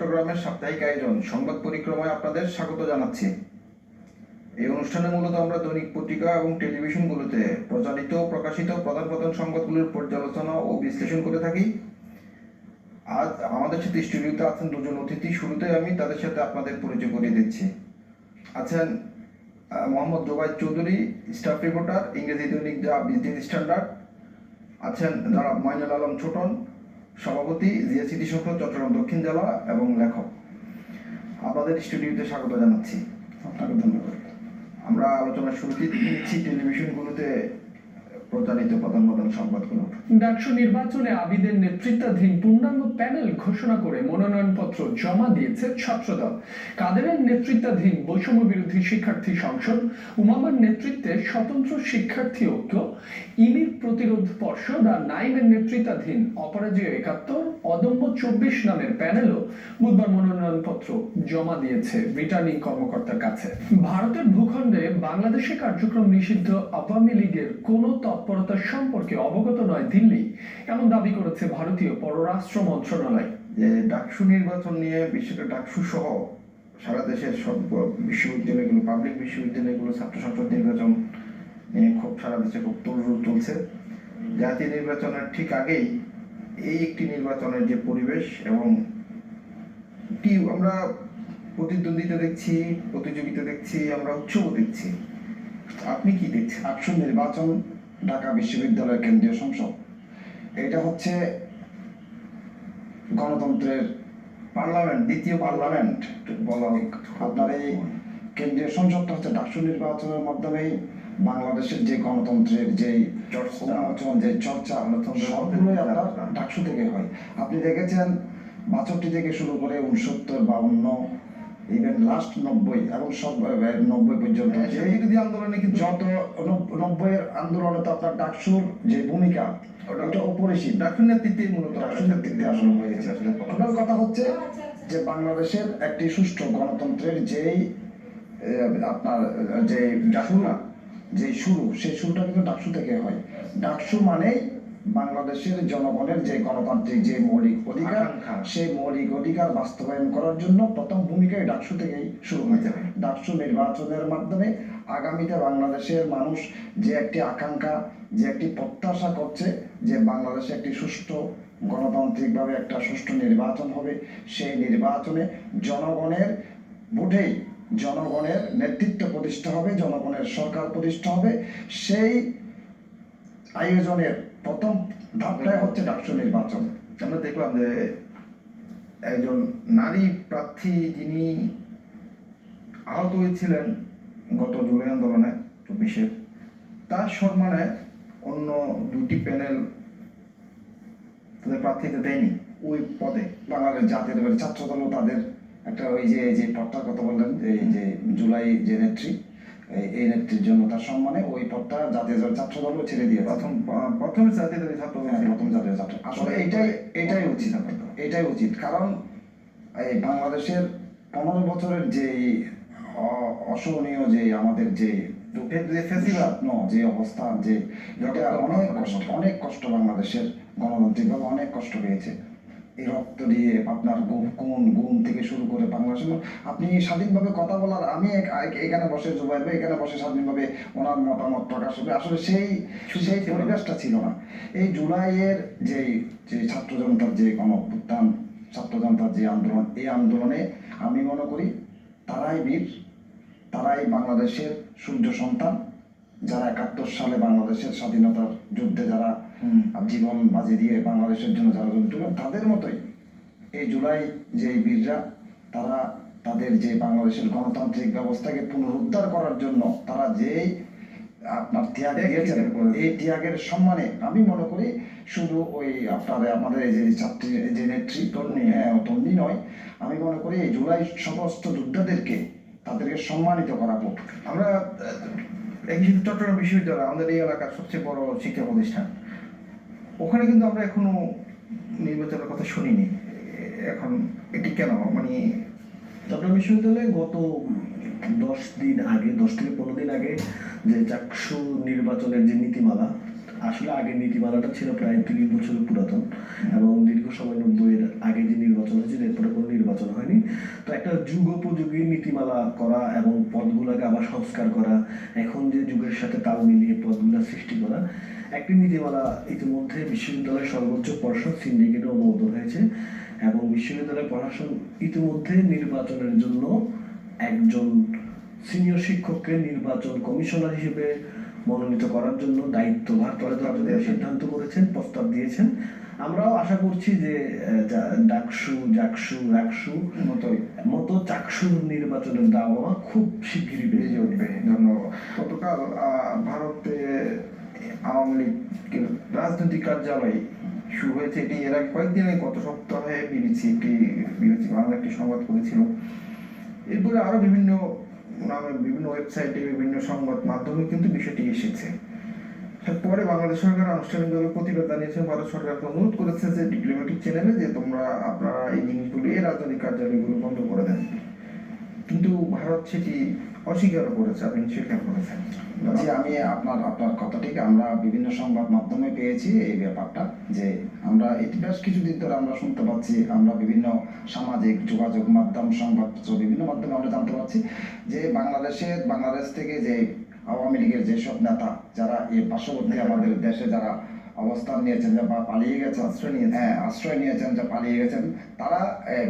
চট্টগ্রামের সাপ্তাহিক আয়োজন সংবাদ পরিক্রমায় আপনাদের স্বাগত জানাচ্ছি। এই অনুষ্ঠানে মূলত আমরা দৈনিক পত্রিকা এবং টেলিভিশনগুলোতে প্রচারিত প্রকাশিত প্রধান প্রধান সংবাদগুলোর পর্যালোচনা ও বিশ্লেষণ করে থাকি। আজ আমাদের সাথে স্টুডিওতে আছেন দুজন অতিথি। শুরুতে আমি তাদের সাথে আপনাদের পরিচয় করিয়ে দিচ্ছি। আছেন মোহাম্মদ জোবাইদ চৌধুরী, স্টাফ রিপোর্টার, ইংরেজি দৈনিক যা বিজনেস স্ট্যান্ডার্ড। আছেন জনাব মঈনুল আলম ছোটন, সভাপতি জিয়া স্মৃতি সংসদ চট্টগ্রাম দক্ষিণ জেলা এবং লেখক। আপনাদের স্টুডিওতে স্বাগত জানাচ্ছি। আপনাকে ধন্যবাদ। আমরা আলোচনার শুরুতে নিচ্ছি টেলিভিশনগুলোতে প্রচারিত প্রধান প্রধান সংবাদগুলো। ডাকসু নির্বাচনে আবিদের নেতৃত্বাধীন পূর্ণাঙ্গ প্যানেল ঘোষণা করে মনোনয়নপত্র জমা দিয়েছে ছাত্রদল। কাদেরের নেতৃত্বাধীন বৈষম্য বিরোধী শিক্ষার্থী সংসদ, উমামার নেতৃত্বে স্বতন্ত্র শিক্ষার্থী ঐক্য, ইমির প্রতিরোধ পর্ষদ আর নাইমের নেতৃত্বাধীন অপরাজেয় ৭১, অদম্য ২৪ নামের প্যানেলও বুধবার মনোনয়নপত্র জমা দিয়েছে রিটার্নিং কর্মকর্তার কাছে। ভারতের ভূখণ্ডে বাংলাদেশে কার্যক্রম নিষিদ্ধ আওয়ামী লীগের কোনো তৎপরতা সম্পর্কে অবগত নয় দিল্লি, এমন দাবি করেছে ভারতীয় পররাষ্ট্র মন্ত্রণালয়। যে ডাকসু নির্বাচন নিয়ে বিশেষ করে ডাকসু সহ সারা দেশের সব বিশ্ববিদ্যালয়গুলো, পাবলিক বিশ্ববিদ্যালয়গুলো ছাত্র সংসদ নির্বাচন নিয়ে খুব সারা দেশে খুব তোড়জোড় চলছে। জাতীয় নির্বাচনের ঠিক আগেই এই একটি নির্বাচনের যে পরিবেশ এবং কি আমরা প্রতিদ্বন্দ্বিতা দেখছি, প্রতিযোগিতা দেখছি, আমরা উৎসবও দেখছি। আপনি কি দেখছেন? ডাকসু নির্বাচন, ঢাকা বিশ্ববিদ্যালয় কেন্দ্রীয় সংসদ, এটা হচ্ছে গণতন্ত্রের পার্লামেন্ট, দ্বিতীয় পার্লামেন্ট বলা হোক। আপনার এই কেন্দ্রীয় সংসদটা হচ্ছে ডাকসু নির্বাচনের মাধ্যমেই বাংলাদেশের যে গণতন্ত্রের যে চর্চা সবগুলোই আপনার ডাকসু থেকে হয়। আপনি দেখেছেন ৬২ থেকে শুরু করে ৬৯, ৫২, ইভেন লাস্ট ৯০ এবং সব ৯০ পর্যন্ত বিরোধী আন্দোলনে কিন্তু যত ৯০-এর আন্দোলনে তো আপনার ডাকসুর যে ভূমিকা ওটা অপরিসীম। ডাকসুর নেতৃত্বে মূলত ডাকসুর নেতৃত্বে আসলে হয়েছে। আপনার কথা হচ্ছে যে বাংলাদেশের একটি সুষ্ঠু গণতন্ত্রের যেই আপনার যে শুরু সেই শুরুটা কিন্তু ডাকসু থেকে হয়। ডাকসু মানেই বাংলাদেশের জনগণের যে গণতান্ত্রিক যে মৌলিক অধিকার, সেই মৌলিক অধিকার বাস্তবায়ন করার জন্য প্রথম ভূমিকায় ডাকসু থেকেই শুরু হতে হয়। ডাকসু নির্বাচনের মাধ্যমে আগামীতে বাংলাদেশের মানুষ যে একটি আকাঙ্ক্ষা, যে একটি প্রত্যাশা করছে যে বাংলাদেশে একটি সুষ্ঠু গণতান্ত্রিকভাবে একটা সুষ্ঠু নির্বাচন হবে, সেই নির্বাচনে জনগণের ভোটেই জনগণের নেতৃত্ব প্রতিষ্ঠা হবে, জনগণের সরকার প্রতিষ্ঠা হবে। সেই আয়োজনের প্রথম ধাপটাই হচ্ছে ডাকসু নির্বাচন। আমরা দেখলাম যে একজন নারী প্রার্থী যিনি আহত হয়েছিলেন গত জুলাই আন্দোলনে ২৪-এর, তার সম্মানে অন্য দুটি প্যানেল তাদের প্রার্থীতে দেয়নি ওই পদে। বাংলাদেশ জাতীয় ছাত্রদলও তাদের একটা ওই যে পদটার কথা বললেন, এই যে জুলাই যে নেত্রী, এই নেত্রীর জন্য তার সম্মানে ওই পদটা জাতীয় ছাত্রদলও ছেড়ে দিয়ে প্রথমে জাতীয় ছাত্র প্রথম জাতীয় ছাত্র। আসলে এটাই উচিত, এটাই উচিত। কারণ এই বাংলাদেশের ১৫ বছরের যে অসহনীয় যে আমাদের যে যে অবস্থা, যে এটা অনেক কষ্ট বাংলাদেশের গণতান্ত্রিকভাবে অনেক কষ্ট পেয়েছে। এই রক্ত দিয়ে আপনার গুম থেকে শুরু করে বাংলাদেশের আপনি স্বাধীনভাবে কথা বলার, আমি এখানে বসে জুবাইর ভাই এখানে বসে স্বাধীনভাবে ওনার মতামত প্রকাশ হবে, আসলে সেই পরিবেশটা ছিল না। এই জুলাইয়ের যে ছাত্র জনতার যে গণ-অভ্যুত্থান, ছাত্র জনতার যে আন্দোলন, এই আন্দোলনে আমি মনে করি তারাই বীর, তারাই বাংলাদেশের সূর্য সন্তান, যারা ৭১ সালে বাংলাদেশের স্বাধীনতার যুদ্ধে যারা জীবন বাজি দিয়ে বাংলাদেশের জন্য যারা যুদ্ধ, তাদের মতোই এই জুলাই যে বীররা, তারা তাদের যে বাংলাদেশের গণতান্ত্রিক ব্যবস্থাকে পুনরুদ্ধার করার জন্য তারা যেই আপনার ত্যাগ দিয়েছেন, এই ত্যাগের সম্মানে আমি মনে করি শুধু ওই আপনার আমাদের এই যে ছাত্রী যে নেত্রী তন্নি নয়, আমি মনে করি এই জুলাই সমস্ত যোদ্ধাদেরকে তাদেরকে সম্মানিত করা হোক। আমরা একই সাথে চট্টগ্রাম বিশ্ববিদ্যালয় আমাদের এই এলাকার সবচেয়ে বড় শিক্ষা প্রতিষ্ঠান, ওখানে কিন্তু আমরা এখনো নির্বাচনের কথা শুনিনি। এখন এটি কেন? মানে চট্টগ্রাম বিশ্ববিদ্যালয়ে গত ১০ দিন আগে, ১০ থেকে ১৫ দিন আগে যে চাকসু নির্বাচনের যে নীতিমালা আসলে আগের নীতিমালাটা ছিল প্রায় 30 বছর পুরাতন এবং দীর্ঘ সময় 90-এর আগে যে নির্বাচন হয়েছিল এরপরে কোনো নির্বাচন হয়নি। তো একটা যুগোপযোগী নীতিমালা করা এবং পদগুলোকে আবার সংস্কার করা, এখন যে যুগের সাথে তাল মিলিয়ে পদগুলো সৃষ্টি করা, একটি নীতিমালা ইতিমধ্যে বিশ্ববিদ্যালয়ের সর্বোচ্চ পর্ষদ সিন্ডিকেটে অনুমোদন হয়েছে এবং বিশ্ববিদ্যালয় প্রশাসন ইতিমধ্যে নির্বাচনের জন্য একজন সিনিয়র শিক্ষককে নির্বাচন কমিশনার হিসেবে মনোনীত করার জন্য দায়িত্বভার তুলে দেওয়ার জন্য সিদ্ধান্ত করেছেন, প্রস্তাব দিয়েছেন। আমরাও আশা করছি যে রাকসু মতো চাকসু নির্বাচনের দাওয়া খুব শিগগিরই বেড়ে উঠবে। ধন্যবাদ। গতকাল ভারতে আওয়ামী লীগের রাজনৈতিক কার্যালয় শুরু হয়েছে, এটি এর আগে কয়েকদিন আগে গত সপ্তাহে বিবিসি বাংলা একটি সংবাদ করেছিল। এরপরে আরো বিভিন্ন নামে বিভিন্ন ওয়েবসাইটে বিভিন্ন সংবাদ মাধ্যমে কিন্তু বিষয়টি এসেছে। পরে বাংলাদেশ সরকার আনুষ্ঠানিকভাবে প্রতিবাদ জানিয়েছে, ভারত সরকারকে অনুরোধ করেছে যে ডিপ্লোম্যাটিক চ্যানেলে যে আপনারা এই জিনিসগুলো, এই রাজনৈতিক কার্যালয়গুলো বন্ধ করে দেন, কিন্তু ভারত সেটি অস্বীকার করেছে। আপনি স্বীকার করেছেন? জি, আমি আপনার কথাটিকে আমরা বিভিন্ন সংবাদ মাধ্যমে পেয়েছি এই ব্যাপারটা, যে আমরা বেশ কিছুদিন ধরে আমরা শুনতে পাচ্ছি, আমরা বিভিন্ন সামাজিক যোগাযোগ মাধ্যম, সংবাদপত্র, বিভিন্ন মাধ্যমে আমরা জানতে পারছি যে বাংলাদেশ থেকে যে আওয়ামী লীগের যেসব নেতা যারা এই পার্শ্ববর্তী আমাদের দেশে যারা অবস্থান নিয়েছেন বা পালিয়ে গেছেন, আশ্রয় নিয়েছেন, যা পালিয়ে গেছেন, তারা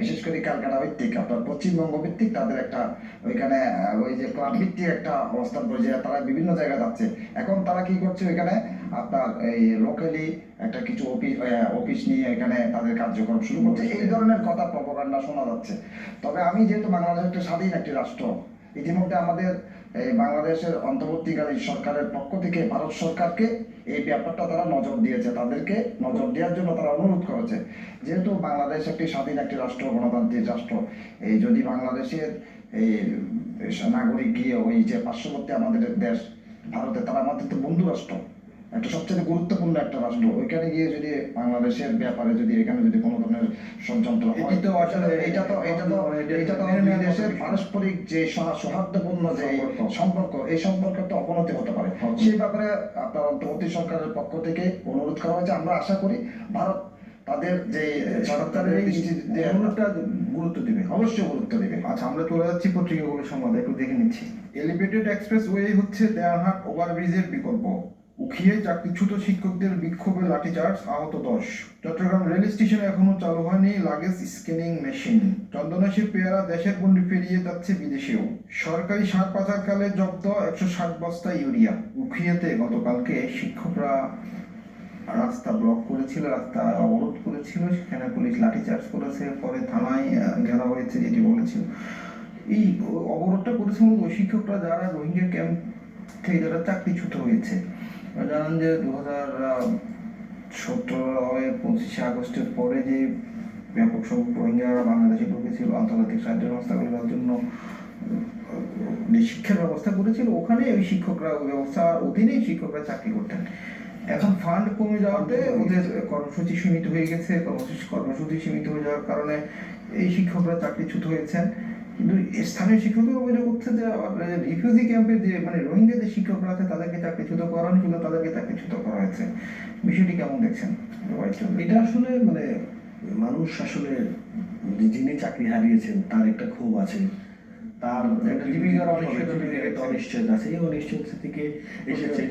বিশেষ করে ক্যালকাটা ভিত্তিক আপনার পশ্চিমবঙ্গ ভিত্তিক তাদের একটা ওইখানে ওই যে ক্লাব ভিত্তিক একটা অবস্থান পর্যায়ে তারা বিভিন্ন জায়গায় যাচ্ছে। এখন তারা কি করছে, ওইখানে আপনার এই লোকালি একটা কিছু অফিস নিয়ে এখানে তাদের কার্যক্রম শুরু করছে, এই ধরনের কথা প্রপাগান্ডা শোনা যাচ্ছে। তবে আমি যেহেতু বাংলাদেশ একটা স্বাধীন একটি রাষ্ট্র, ইতিমধ্যে আমাদের এই বাংলাদেশের অন্তর্বর্তীকালীন সরকারের পক্ষ থেকে ভারত সরকারকে এই ব্যাপারটা তারা নজর দিয়েছে, তাদেরকে নজর দেওয়ার জন্য তারা অনুরোধ করেছে। যেহেতু বাংলাদেশ একটি স্বাধীন একটি রাষ্ট্র, গণতান্ত্রিক রাষ্ট্র, এই যদি বাংলাদেশের এই নাগরিক গিয়ে ওই যে পার্শ্ববর্তী আমাদের দেশ ভারতে, তারা আমাদের তো বন্ধু রাষ্ট্র, একটা সবচেয়ে গুরুত্বপূর্ণ একটা রাষ্ট্র, ওইখানে গিয়ে যদি বাংলাদেশের ব্যাপারে যদি এখানে যদি কোনো ধরনের ষড়যন্ত্র হয়, এটা তো দুই দেশের পারস্পরিক যে সৌহার্দ্যপূর্ণ যে সম্পর্ক, এই সম্পর্কের তো অবনতি হতে পারে। সেই ব্যাপারে আপনার অন্তর্বর্তী সরকারের পক্ষ থেকে অনুরোধ করা হয়েছে। আমরা আশা করি ভারত তাদের যে সরকারের অনুরোধটা গুরুত্ব দিবে, অবশ্যই গুরুত্ব দিবে। আচ্ছা, আমরা চলে যাচ্ছি পত্রিকাগুলোর সংবাদ একটু দেখে নিচ্ছি। এলিভেটেড এক্সপ্রেসওয়ে হচ্ছে দেয়ারহাট ওভারব্রিজের বিকল্প। উখিয়ায় চাকরিচ্যুত শিক্ষকদের বিক্ষোভে লাঠিচার্জ, আহত 10। চট্টগ্রাম রেল স্টেশনে এখনো চালু হয়নি লাগেজ স্ক্যানিং মেশিন। চন্দনাশীর পেয়ারা দেশের গণ্ডি পেরিয়ে যাচ্ছে বিদেশেও। সরকারি সার পাচারকালে জব্দ 160 বস্তা ইউরিয়া। উখিয়াতে গতকালকে শিক্ষকরা রাস্তা ব্লক করেছিল, রাস্তা অবরোধ করেছিল, সেখানে পুলিশ লাঠিচার্জ করেছে, পরে থানায় ঘেরা হয়েছে, যেটি বলেছিল। এই অবরোধটা করেছে মূলত ওই শিক্ষকরা যারা রোহিঙ্গা ক্যাম্প থেকে যারা চাকরিচ্যুত হয়েছে। জানেন যে 2017-25 আগস্টের পরে যে ব্যাপক সংখ্যক রোহিঙ্গারা বাংলাদেশে ঢুকেছিল, আন্তর্জাতিক সাহায্য সংস্থাগুলোর জন্য যে শিক্ষার ব্যবস্থা করেছিল, ওখানে ওই শিক্ষকরা ওই ব্যবস্থার অধীনেই শিক্ষকরা চাকরি করতেন। এখন ফান্ড কমে যাওয়াতে ওদের কর্মসূচি সীমিত হয়ে গেছে। কর্মসূচি সীমিত হয়ে যাওয়ার কারণে এই শিক্ষকরা চাকরিচ্যুত হয়েছেন। কিন্তু স্থানীয় শিক্ষকরা অভিযোগ করছে যে রিফিউজি ক্যাম্পে যে রোহিঙ্গা যে শিক্ষকরা আছে তাদেরকে চাকরিচ্যুত করা হয়নি, শুধু তাদেরকে চাকরিচ্যুত করা হয়েছে। বিষয়টি কেমন দেখছেন? এটা আসলে মানুষ আসলে যিনি চাকরি হারিয়েছেন তার একটা ক্ষোভ আছে, তার একটা জীবিকার অনিশ্চয়তা আছে, এই অনিশ্চয়তা থেকে এসেছে।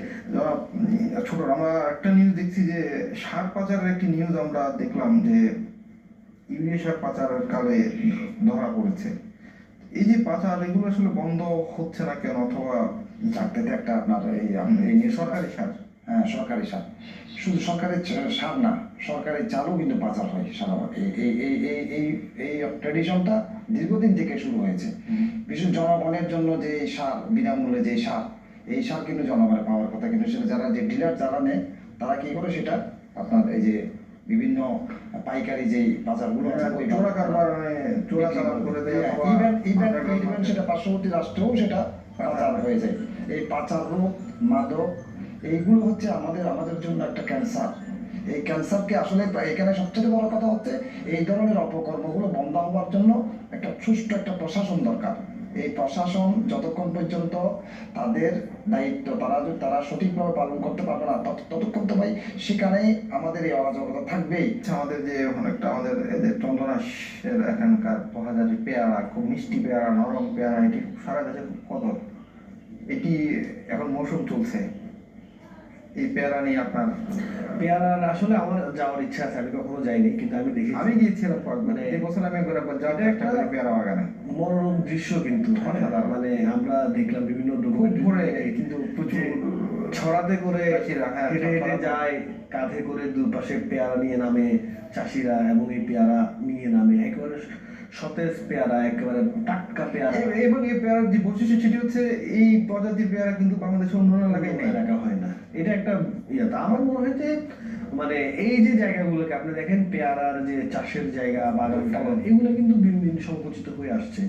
ছোট আমরা একটা নিউজ দেখছি যে সার পাচারের একটি নিউজ আমরা দেখলাম যে ইউরিয়া সার পাচারের কালে ধরা পড়েছে। এই যে পাচার, এগুলো আসলে বন্ধ হচ্ছে না কেন? অথবা চাকরিতে একটা আপনার এই সরকারি সার, হ্যাঁ সরকারি সার, শুধু সরকারি সার না, সরকারি চালও কিন্তু পাচার হয় সারা। এই ট্র্যাডিশনটা দীর্ঘদিন থেকে শুরু হয়েছে। বিশেষ জনগণের জন্য যে সার, বিনামূল্যে যে সার, এই সার কিন্তু জনগণের পাওয়ার কথা, কিন্তু সেটা যারা যে ডিলার যারা নেয় তারা কি করে, সেটা আপনার এই যে বিভিন্ন পাইকারি যে বাজারগুলো ইভেন সেটা পার্শ্ববর্তী রাষ্ট্রেও সেটা পাচার হয়ে যায়। এই পাচার রোগ, মাদক, এইগুলো হচ্ছে আমাদের জন্য একটা ক্যান্সার। এই ক্যান্সারকে আসলে এখানে সবচেয়ে বড় কথা হচ্ছে এই ধরনের অপকর্মগুলো বন্ধ হওয়ার জন্য একটা সুষ্ঠু একটা প্রশাসন দরকার। এই প্রশাসন যতক্ষণ পর্যন্ত তাদের দায়িত্ব তারা সঠিকভাবে পালন করতে পারবে না ততক্ষণ তো ভাই সেখানেই আমাদের এই অরাজকতা থাকবেই। আচ্ছা, আমাদের যে অনেকটা আমাদের এদের চন্দনাশের এখানকার পোহাজারি পেয়ারা, খুব মিষ্টি পেয়ারা, নরম পেয়ারা, এটি সারা দেশে খুব কদর। এটি এখন মৌসুম চলছে, এই পেয়ারা নিয়ে আপনার পেয়ারার আসলে আমার যাওয়ার ইচ্ছা আছে, আমি কখনো যাইনি, কিন্তু আমি দেখি আমি গিয়েছিলাম মানে মানে এই বছর আমি একবার যাওয়ার এটা চেষ্টা একটা করি পেয়ারা বাগানে। মনোরম দৃশ্য কিন্তু, হ্যাঁ, অসাধারণ। মানে আমরা দেখলাম বিভিন্ন খুব ডকুমেন্টারি ভোরে কিন্তু প্রচুর ছড়াতে করে চাষিরা, হ্যাঁ, হেঁটে হেঁটে ছড়াতে- যায়, কাঁধে করে দুপাশে পেয়ারা নিয়ে নামে চাষিরা, এবং এই পেয়ারা নিয়ে নামে একেবারে সতেজ পেয়ারা, একেবারে টাটকা পেয়ারা। এবং এই পেয়ারার যে বৈশিষ্ট্য সেটি হচ্ছে এই প্রজাতির পেয়ারা কিন্তু বাংলাদেশের অন্য এলাকায় নেই। রাখা হয় না, এটা একটা ইয়ে। তা আমার মনে হয় যে মানে এই যে জায়গাগুলোকে আপনি দেখেন, পেয়ারার যে চাষের জায়গা, বাগান টাগান, এগুলো কিন্তু দিন দিন সংকুচিত হয়ে আসছে।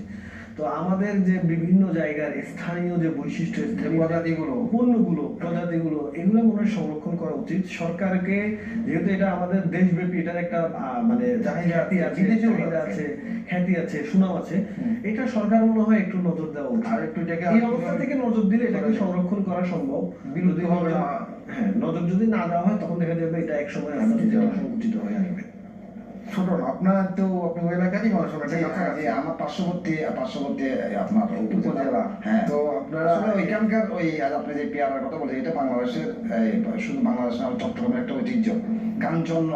তো আমাদের যে বিভিন্ন জায়গার স্থানীয় যে বৈশিষ্ট্য, স্থানীয় প্রজাতিগুলো পণ্যগুলো, প্রজাতিগুলো, এগুলো মনে হয় সংরক্ষণ করা উচিত সরকারকে, যেহেতু এটা আমাদের দেশব্যাপী, এটার একটা মানে চাহিদা খ্যাতি আছে, বিদেশেও চাহিদা আছে। আছে, খ্যাতি আছে, সুনাম আছে। এটা সরকার মনে হয় একটু নজর দেওয়া উচিত। আর একটু এটাকে এই অবস্থা থেকে নজর দিলে এটাকে সংরক্ষণ করা সম্ভব। বিলুপ্ত যদি হবে না। হ্যাঁ, নজর যদি না দেওয়া হয়, তখন দেখা যাবে এটা এক সময় আস্তে আস্তে সংকুচিত হয়ে আসবে। ছোট না, আপনার তো আপনি ওই এলাকারই মানুষ, জি, কাছাকাছি। জি, আমার পার্শ্ববর্তী আপনার উপজেলা। হ্যাঁ, তো আপনারা আসলে ওইখানকার ওই আপনি যে পেয়ারার কথা বলছেন, এটা বাংলাদেশের শুধু বাংলাদেশ না, চট্টগ্রামের একটা ঐতিহ্য। কাঞ্চন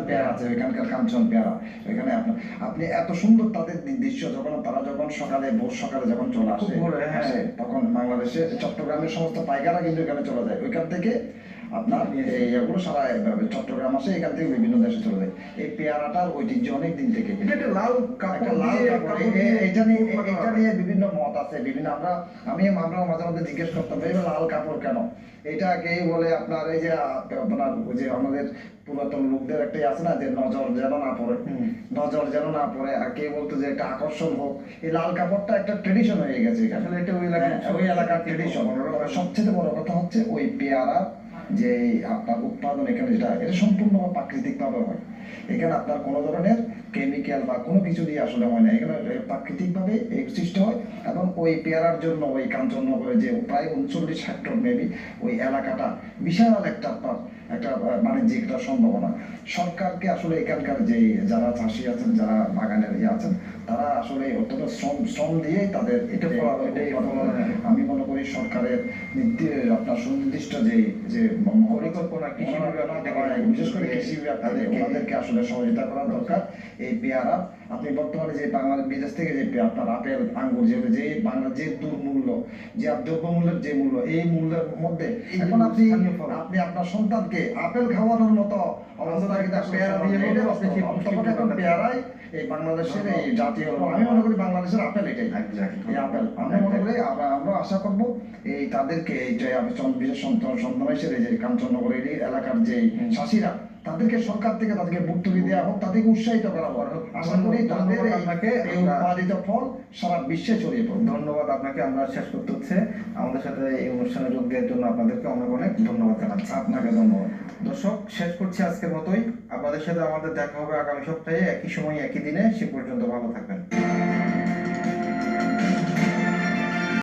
পেয়ারা আছে, ওইখানকার কাঞ্চন পেয়ারা। ওইখানে আপনি এত সুন্দর তাদের দৃশ্য, তারা যখন ভোর সকালে যখন চলে আসে, খুব ভোরে, হ্যাঁ। তখন বাংলাদেশে চট্টগ্রামের সমস্ত পাইকাররা কিন্তু এখানে চলে যায়। ওইখান থেকে আপনার এগুলো সারা চট্টগ্রাম আসে, এখান থেকে বিভিন্ন দেশে চলে যায়। এই পেয়ারাটার ঐতিহ্য অনেক দিন থেকে। এটা একটা লাল একটা কাপড় লাল দিয়ে- কাপড়, কাপড় দিয়ে এটা নিয়ে মুখ বাঁধা হয়। বিভিন্ন মত আছে, আমরা মাঝে মধ্যে জিজ্ঞেস করতাম, এই লাল কাপড় কেন? এটা কে বলে আপনার এই যে আপনার ওই যে আমাদের পুরাতন লোকদের একটা আছে না, যে নজর যেন না পড়ে, আর কে বলতো যে একটা আকর্ষণ হোক। এই লাল কাপড়টা একটা ট্রেডিশন হয়ে গেছে এখানে। আসলে এটা ওই এলাকার ওই এলাকার ট্রেডিশন। সবচেয়ে বড় কথা হচ্ছে ওই পেয়ারা যে আপনার উৎপাদন এখানে এটা সম্পূর্ণভাবে প্রাকৃতিক ভাবে হয়। এখানে আপনার কোনো ধরনের কেমিক্যাল বা কোনো কিছু দিয়ে আসলে হয় না, এখানে প্রাকৃতিক ভাবে এই সৃষ্টি হয়। এবং ওই পেয়ারার জন্য ওই কাঞ্চননগরে যে প্রায় 39 হেক্টর মেবি ওই এলাকাটা বিশাল একটা বাণিজ্যিক একটা সম্ভাবনা। সরকারকে আসলে এখানকার যে যারা চাষি আছেন, যারা বাগানের আছেন, তারা আসলে অত্যন্ত শ্রম দিয়েই তাদের আমি মনে করি সরকারের আপনার সুনির্দিষ্ট যে পরিকল্পনা, কৃষি বিভাগ বিশেষ করে কৃষি বিভাগ ওনাদেরকে আসলে সহযোগিতা করা দরকার। এই পেয়ারা আপনি বর্তমানে যে বাংলাদেশ বিদেশ থেকে যে আপনার আপেল, আঙ্গুর, যে বাংলা যে দুর্মূল্য, যে দ্রব্যমূল্যের যে মূল্য, এই মূল্যের মধ্যে এখন আপনি আপনার সন্তানকে আপেল খাওয়ানোর মতো অবস্থা কিন্তু পেয়ারা দিয়ে এখন পেয়ারাই এই বাংলাদেশের এই জাতীয়, আমি মনে করি বাংলাদেশের আপেল এটাই। এই আপেল আমরা মনে করি, আমরা আশা করবো এই তাদেরকে এই যে বিশেষ সন্তানের এই যে কাঞ্চননগর এই এলাকার যে চাষিরা, তাদেরকে সরকার থেকে তাদেরকে ভর্তুকি দেওয়া হোক, তাদেরকে উৎসাহিত করা হোক। আশা করি তাদের এই উৎপাদিত ফল সারা বিশ্বে ছড়িয়ে পড়বে। ধন্যবাদ আপনাকে। আমরা শেষ করতে হচ্ছে, আমাদের সাথে এই অনুষ্ঠানে যোগ দেওয়ার জন্য আপনাদেরকে অনেক অনেক ধন্যবাদ জানাচ্ছি। আপনাকে ধন্যবাদ। দর্শক, শেষ করছি আজকের মতোই। আপনাদের সাথে আমাদের দেখা হবে আগামী সপ্তাহে একই সময় একই দিনে। সে পর্যন্ত ভালো থাকবেন।